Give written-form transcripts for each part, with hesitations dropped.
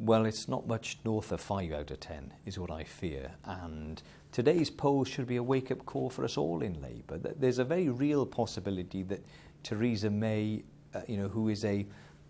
Well, it's not much north of 5 out of 10 is what I fear. And today's polls should be a wake-up call for us all in Labour. There's a very real possibility that Theresa May, who is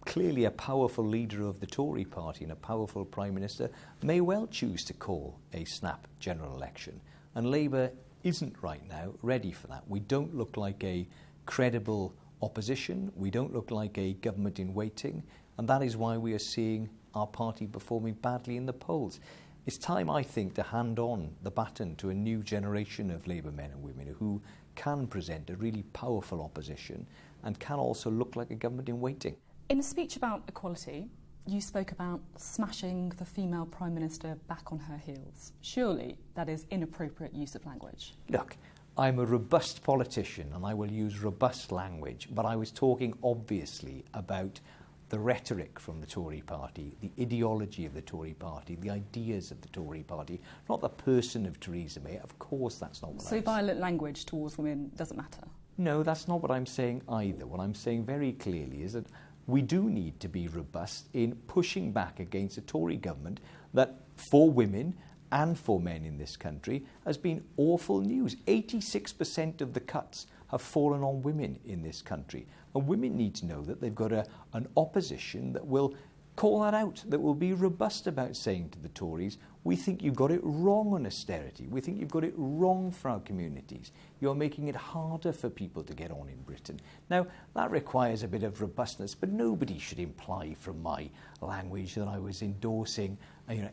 clearly a powerful leader of the Tory party and a powerful Prime Minister, may well choose to call a snap general election. And Labour isn't right now ready for that. We don't look like a credible opposition. We don't look like a government in waiting. And that is why we are seeing our party performing badly in the polls. It's time, I think, to hand on the baton to a new generation of Labour men and women who can present a really powerful opposition and can also look like a government in waiting. In a speech about equality, you spoke about smashing the female Prime Minister back on her heels. Surely that is inappropriate use of language. Look, I'm a robust politician and I will use robust language, but I was talking obviously about the rhetoric from the Tory party, the ideology of the Tory party, the ideas of the Tory party, not the person of Theresa May. Of course that's not what I'm saying. So violent language towards women doesn't matter? No, that's not what I'm saying either. What I'm saying very clearly is that we do need to be robust in pushing back against a Tory government that, for women and for men in this country, has been awful news. 86% of the cuts have fallen on women in this country. And women need to know that they've got an opposition that will call that out, that will be robust about saying to the Tories, we think you've got it wrong on austerity. We think you've got it wrong for our communities. You're making it harder for people to get on in Britain. Now, that requires a bit of robustness, but nobody should imply from my language that I was endorsing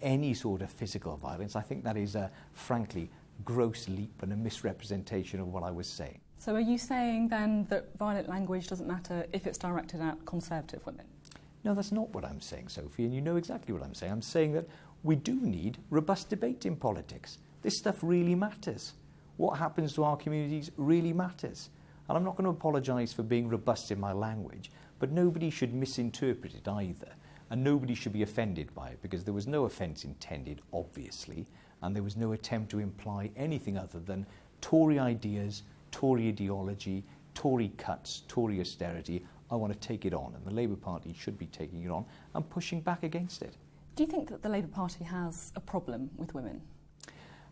any sort of physical violence. I think that is a, frankly, gross leap and a misrepresentation of what I was saying. So are you saying then that violent language doesn't matter if it's directed at Conservative women? No, that's not what I'm saying, Sophie, and you know exactly what I'm saying. I'm saying that we do need robust debate in politics. This stuff really matters. What happens to our communities really matters. And I'm not going to apologise for being robust in my language, but nobody should misinterpret it either. And nobody should be offended by it, because there was no offence intended, obviously, and there was no attempt to imply anything other than Tory ideas, Tory ideology, Tory cuts, Tory austerity. I want to take it on, and the Labour Party should be taking it on and pushing back against it. Do you think that the Labour Party has a problem with women?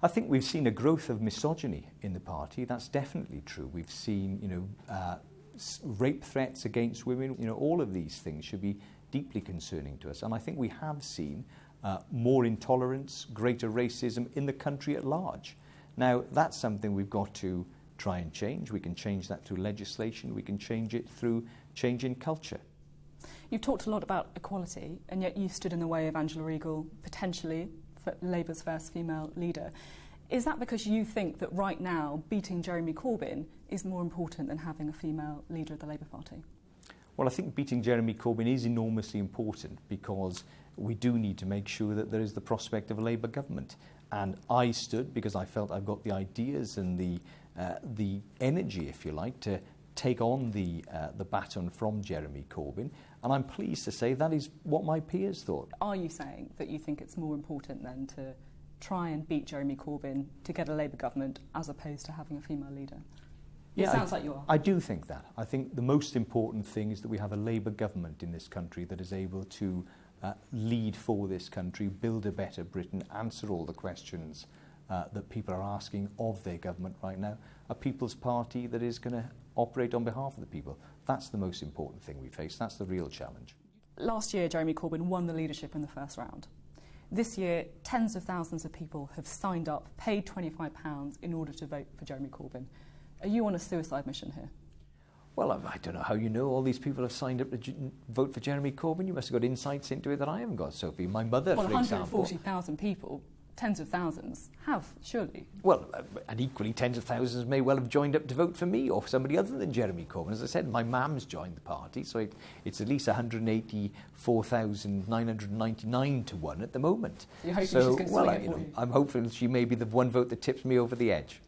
I think we've seen a growth of misogyny in the party. That's definitely true. We've seen, rape threats against women. All of these things should be deeply concerning to us. And I think we have seen more intolerance, greater racism in the country at large. Now, that's something we've got to try and change. We can change that through legislation. We can change it through change in culture. You've talked a lot about equality, and yet you stood in the way of Angela Regal, potentially, for Labour's first female leader. Is that because you think that right now beating Jeremy Corbyn is more important than having a female leader of the Labour Party? Well, I think beating Jeremy Corbyn is enormously important, because we do need to make sure that there is the prospect of a Labour government. And I stood because I felt I've got the ideas and the energy, if you like, to take on the baton from Jeremy Corbyn, and I'm pleased to say that is what my peers thought. Are you saying that you think it's more important then to try and beat Jeremy Corbyn to get a Labour government as opposed to having a female leader? Yeah, it sounds like you are. I do think that. I think the most important thing is that we have a Labour government in this country that is able to lead for this country, build a better Britain, answer all the questions that people are asking of their government right now. A People's Party that is going to operate on behalf of the people. That's the most important thing we face. That's the real challenge. Last year, Jeremy Corbyn won the leadership in the first round. This year, tens of thousands of people have signed up, paid £25 in order to vote for Jeremy Corbyn. Are you on a suicide mission here? Well, I don't know how you know all these people have signed up to vote for Jeremy Corbyn. You must have got insights into it that I haven't got, Sophie. My mother, for example... 140,000 people, tens of thousands, have, surely. Well, and equally, tens of thousands may well have joined up to vote for me or for somebody other than Jeremy Corbyn. As I said, my mum's joined the party, so it's at least 184,999 to 1 at the moment. You're hoping she's going to swing it for you? I'm hoping she may be the one vote that tips me over the edge.